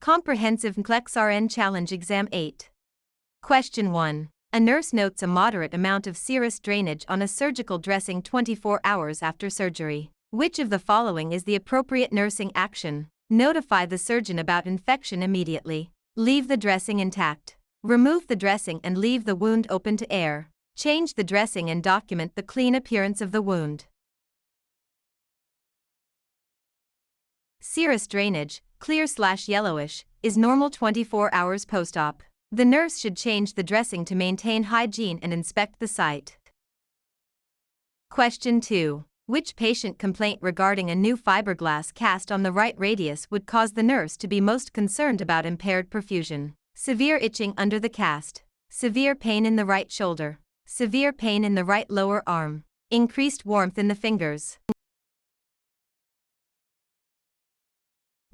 Comprehensive NCLEX RN Challenge Exam 8. Question 1. A nurse notes a moderate amount of serous drainage on a surgical dressing 24 hours after surgery. Which of the following is the appropriate nursing action? Notify the surgeon about infection immediately. Leave the dressing intact. Remove the dressing and leave the wound open to air. Change the dressing and document the clean appearance of the wound. Serous drainage, clear/yellowish, is normal 24 hours post-op. The nurse should change the dressing to maintain hygiene and inspect the site. Question 2. Which patient complaint regarding a new fiberglass cast on the right radius would cause the nurse to be most concerned about impaired perfusion? Severe itching under the cast. Severe pain in the right shoulder. Severe pain in the right lower arm. Increased warmth in the fingers.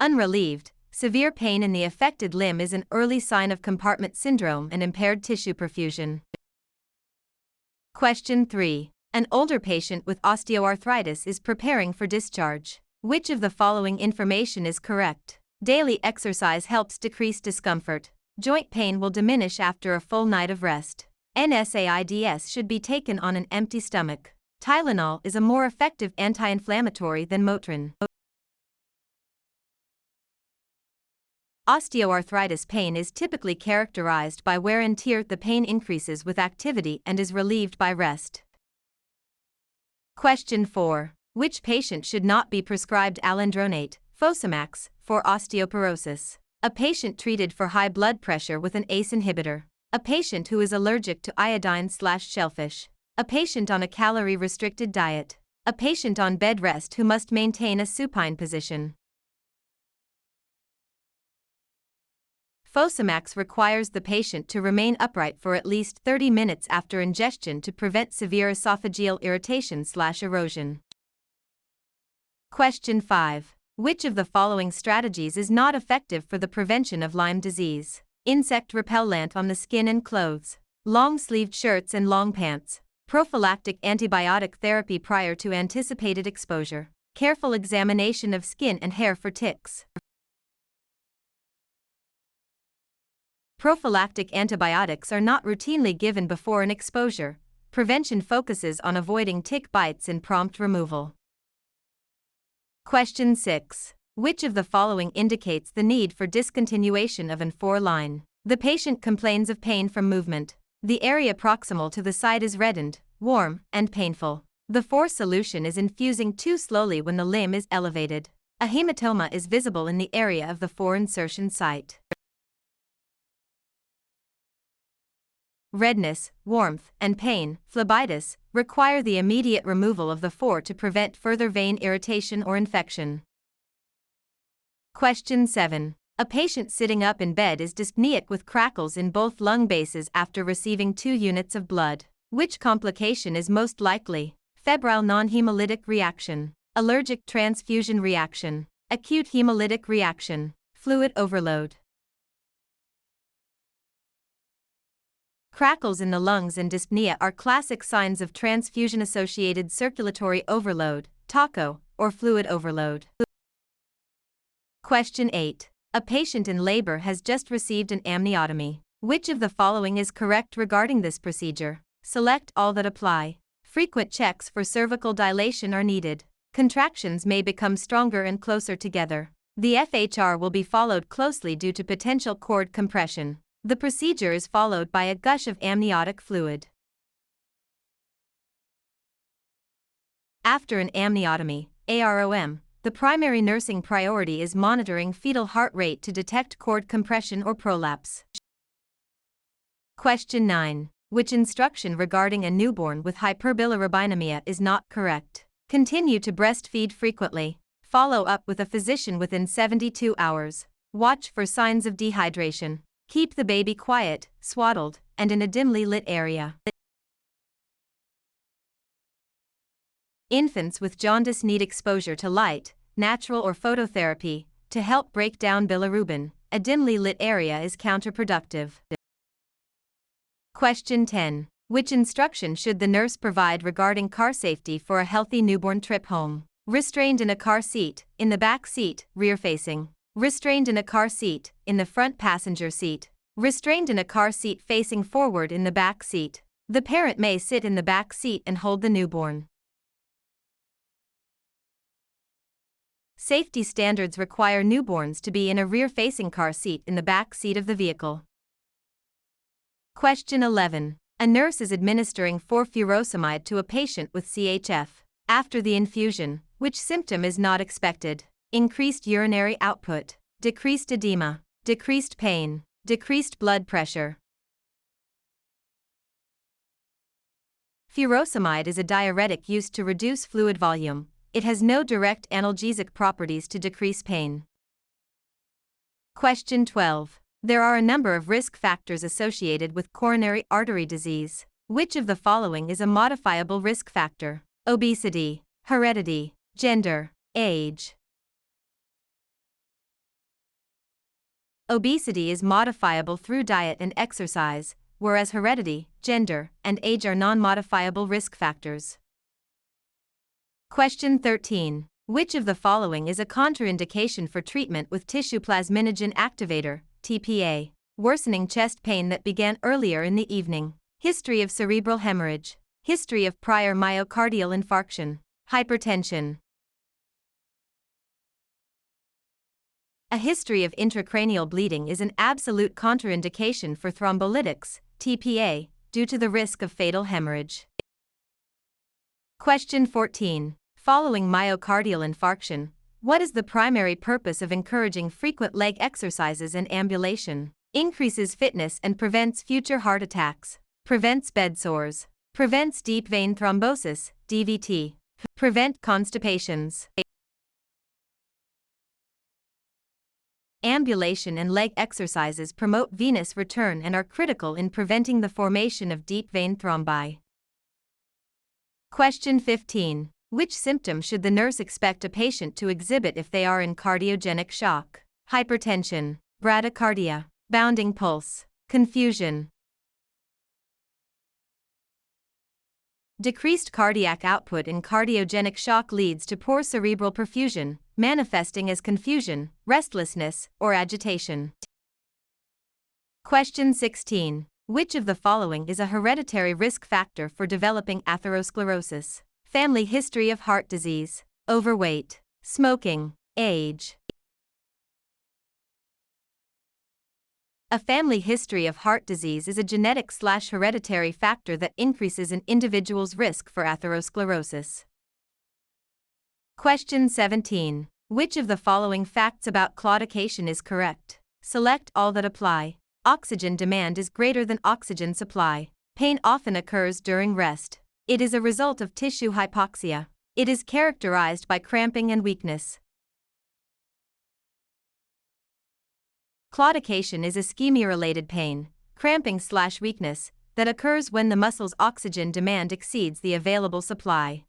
Unrelieved, severe pain in the affected limb is an early sign of compartment syndrome and impaired tissue perfusion. Question 3. An older patient with osteoarthritis is preparing for discharge. Which of the following information is correct? Daily exercise helps decrease discomfort. Joint pain will diminish after a full night of rest. NSAIDs should be taken on an empty stomach. Tylenol is a more effective anti-inflammatory than Motrin. Osteoarthritis pain is typically characterized by wear and tear. The pain increases with activity and is relieved by rest. Question 4. Which patient should not be prescribed alendronate, Fosamax, for osteoporosis? A patient treated for high blood pressure with an ACE inhibitor. A patient who is allergic to iodine/shellfish. A patient on a calorie-restricted diet. A patient on bed rest who must maintain a supine position. Fosamax requires the patient to remain upright for at least 30 minutes after ingestion to prevent severe esophageal irritation/erosion. Question 5. Which of the following strategies is not effective for the prevention of Lyme disease? Insect repellent on the skin and clothes. Long-sleeved shirts and long pants. Prophylactic antibiotic therapy prior to anticipated exposure. Careful examination of skin and hair for ticks. Prophylactic antibiotics are not routinely given before an exposure. Prevention focuses on avoiding tick bites and prompt removal. Question 6. Which of the following indicates the need for discontinuation of N4 line? The patient complains of pain from movement. The area proximal to the site is reddened, warm, and painful. The 4 solution is infusing too slowly when the limb is elevated. A hematoma is visible in the area of the 4 insertion site. Redness, warmth, and pain, phlebitis, require the immediate removal of the 4 to prevent further vein irritation or infection. Question 7. A patient sitting up in bed is dyspneic with crackles in both lung bases after receiving 2 units of blood. Which complication is most likely? Febrile non-hemolytic reaction, allergic transfusion reaction, acute hemolytic reaction, fluid overload. Crackles in the lungs and dyspnea are classic signs of transfusion-associated circulatory overload, TACO, or fluid overload. Question 8. A patient in labor has just received an amniotomy. Which of the following is correct regarding this procedure? Select all that apply. Frequent checks for cervical dilation are needed. Contractions may become stronger and closer together. The FHR will be followed closely due to potential cord compression. The procedure is followed by a gush of amniotic fluid. After an amniotomy, AROM, the primary nursing priority is monitoring fetal heart rate to detect cord compression or prolapse. Question 9. Which instruction regarding a newborn with hyperbilirubinemia is not correct? Continue to breastfeed frequently. Follow up with a physician within 72 hours. Watch for signs of dehydration. Keep the baby quiet, swaddled, and in a dimly lit area. Infants with jaundice need exposure to light, natural or phototherapy, to help break down bilirubin. A dimly lit area is counterproductive. Question 10. Which instruction should the nurse provide regarding car safety for a healthy newborn trip home? Restrained in a car seat, in the back seat, rear facing. Restrained in a car seat, in the front passenger seat. Restrained in a car seat facing forward in the back seat. The parent may sit in the back seat and hold the newborn. Safety standards require newborns to be in a rear-facing car seat in the back seat of the vehicle. Question 11. A nurse is administering furosemide to a patient with CHF. After the infusion, which symptom is not expected? Increased urinary output, decreased edema, decreased pain, decreased blood pressure. Furosemide is a diuretic used to reduce fluid volume. It has no direct analgesic properties to decrease pain. Question 12. There are a number of risk factors associated with coronary artery disease. Which of the following is a modifiable risk factor? Obesity, heredity, gender, age. Obesity is modifiable through diet and exercise, whereas heredity, gender, and age are non-modifiable risk factors. Question 13. Which of the following is a contraindication for treatment with tissue plasminogen activator, TPA? Worsening chest pain that began earlier in the evening. History of cerebral hemorrhage. History of prior myocardial infarction. Hypertension. A history of intracranial bleeding is an absolute contraindication for thrombolytics, TPA, due to the risk of fatal hemorrhage. Question 14. Following myocardial infarction, what is the primary purpose of encouraging frequent leg exercises and ambulation? Increases fitness and prevents future heart attacks. Prevents bed sores. Prevents deep vein thrombosis, DVT. Prevent constipations. Ambulation and leg exercises promote venous return and are critical in preventing the formation of deep vein thrombi. Question 15. Which symptom should the nurse expect a patient to exhibit if they are in cardiogenic shock? Hypertension, bradycardia, bounding pulse, confusion. Decreased cardiac output in cardiogenic shock leads to poor cerebral perfusion, manifesting as confusion, restlessness, or agitation. Question 16. Which of the following is a hereditary risk factor for developing atherosclerosis? Family history of heart disease, overweight, smoking, age. A family history of heart disease is a genetic/hereditary factor that increases an individual's risk for atherosclerosis. Question 17. Which of the following facts about claudication is correct? Select all that apply. Oxygen demand is greater than oxygen supply. Pain often occurs during rest. It is a result of tissue hypoxia. It is characterized by cramping and weakness. Claudication is ischemia-related pain, cramping/weakness, that occurs when the muscle's oxygen demand exceeds the available supply.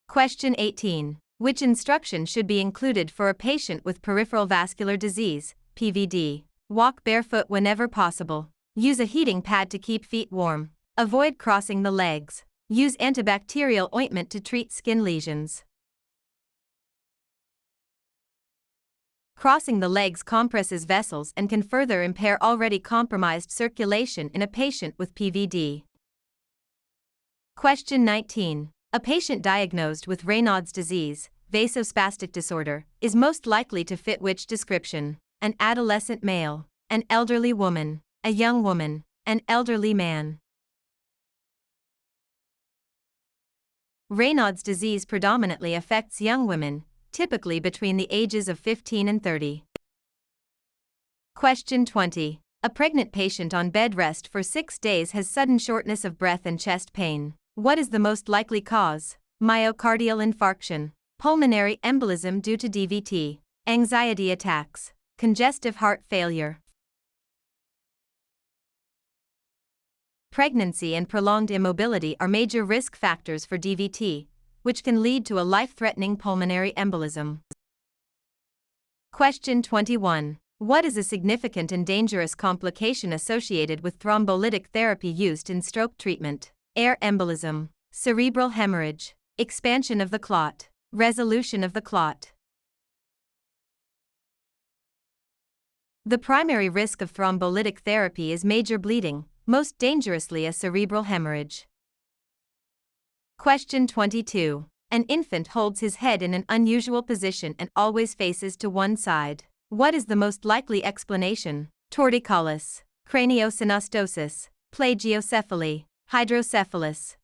Question 18. Which instruction should be included for a patient with peripheral vascular disease, PVD? Walk barefoot whenever possible. Use a heating pad to keep feet warm. Avoid crossing the legs. Use antibacterial ointment to treat skin lesions. Crossing the legs compresses vessels and can further impair already compromised circulation in a patient with PVD. Question 19. A patient diagnosed with Raynaud's disease, vasospastic disorder, is most likely to fit which description? An adolescent male, an elderly woman, a young woman, an elderly man. Raynaud's disease predominantly affects young women, typically between the ages of 15 and 30. Question 20. A pregnant patient on bed rest for 6 days has sudden shortness of breath and chest pain. What is the most likely cause? Myocardial infarction, pulmonary embolism due to DVT, anxiety attacks, congestive heart failure. Pregnancy and prolonged immobility are major risk factors for DVT, which can lead to a life-threatening pulmonary embolism. Question 21. What is a significant and dangerous complication associated with thrombolytic therapy used in stroke treatment? Air embolism, cerebral hemorrhage, expansion of the clot, resolution of the clot. The primary risk of thrombolytic therapy is major bleeding, most dangerously a cerebral hemorrhage. Question 22. An infant holds his head in an unusual position and always faces to one side. What is the most likely explanation? Torticollis, craniosynostosis, plagiocephaly, hydrocephalus.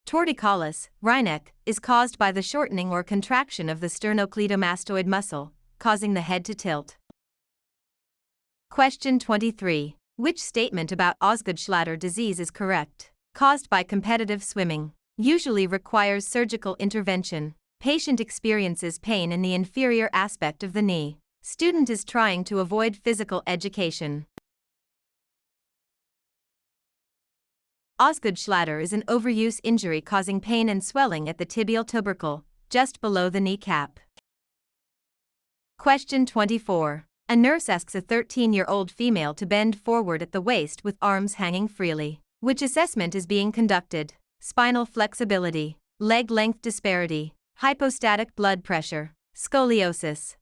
Torticollis, Rhineck, is caused by the shortening or contraction of the sternocleidomastoid muscle, causing the head to tilt. Question 23. Which statement about Osgood-Schlatter disease is correct? Caused by competitive swimming. Usually requires surgical intervention. Patient experiences pain in the inferior aspect of the knee. Student is trying to avoid physical education. Osgood-Schlatter is an overuse injury causing pain and swelling at the tibial tubercle, just below the kneecap. Question 24. A nurse asks a 13-year-old female to bend forward at the waist with arms hanging freely. Which assessment is being conducted? Spinal flexibility, leg length disparity, hypostatic blood pressure, scoliosis.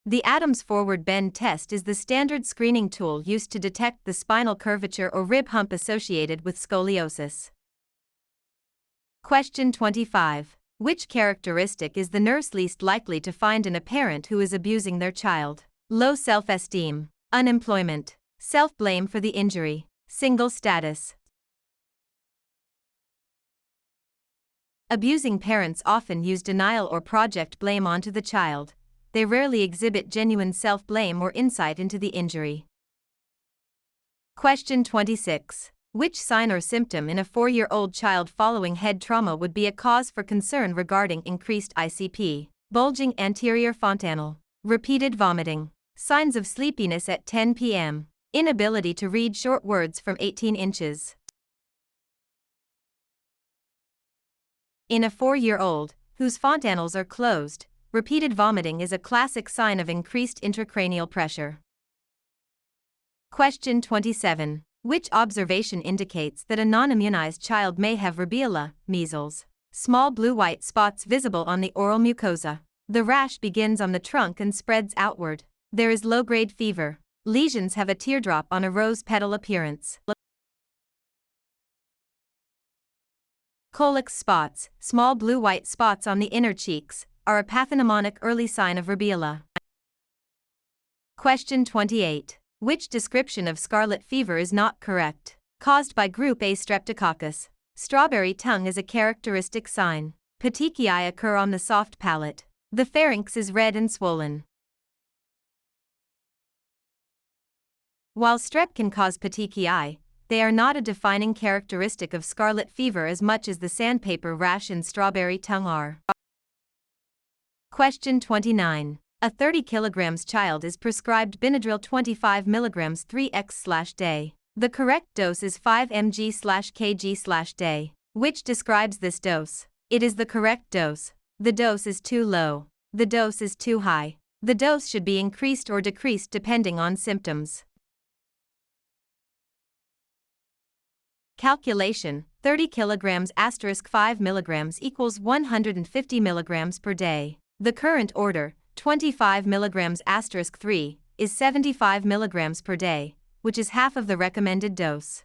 The Adams forward bend test is the standard screening tool used to detect the spinal curvature or rib hump associated with scoliosis. Question 25. Which characteristic is the nurse least likely to find in a parent who is abusing their child? Low self-esteem, unemployment, self-blame for the injury, single status. Abusing parents often use denial or project blame onto the child. They rarely exhibit genuine self-blame or insight into the injury. Question 26. Which sign or symptom in a 4-year-old child following head trauma would be a cause for concern regarding increased ICP? Bulging anterior fontanelle, repeated vomiting, signs of sleepiness at 10 p.m., inability to read short words from 18 inches. In a 4-year-old, whose fontanelles are closed, repeated vomiting is a classic sign of increased intracranial pressure. Question 27. Which observation indicates that a non-immunized child may have rubella, measles? Small blue-white spots visible on the oral mucosa. The rash begins on the trunk and spreads outward. There is low-grade fever. Lesions have a teardrop on a rose petal appearance. Colic spots, small blue-white spots on the inner cheeks, are a pathognomonic early sign of rubella. Question 28. Which description of scarlet fever is not correct? Caused by group A streptococcus. Strawberry tongue is a characteristic sign. Petechiae occur on the soft palate. The pharynx is red and swollen. While strep can cause petechiae, they are not a defining characteristic of scarlet fever as much as the sandpaper rash and strawberry tongue are. Question 29. A 30 kg child is prescribed Benadryl 25 mg 3x/day. The correct dose is 5 mg/kg/day. Which describes this dose? It is the correct dose. The dose is too low. The dose is too high. The dose should be increased or decreased depending on symptoms. Calculation: 30 kg * 5 mg equals 150 mg per day. The current order, 25 mg * 3, is 75 mg per day, which is half of the recommended dose.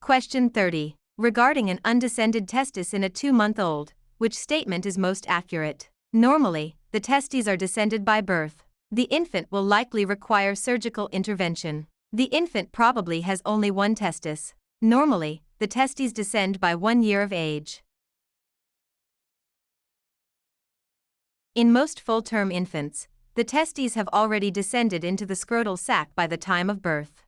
Question 30. Regarding an undescended testis in a 2-month-old, which statement is most accurate? Normally, the testes are descended by birth. The infant will likely require surgical intervention. The infant probably has only one testis. Normally, the testes descend by 1 year of age. In most full-term infants, the testes have already descended into the scrotal sac by the time of birth.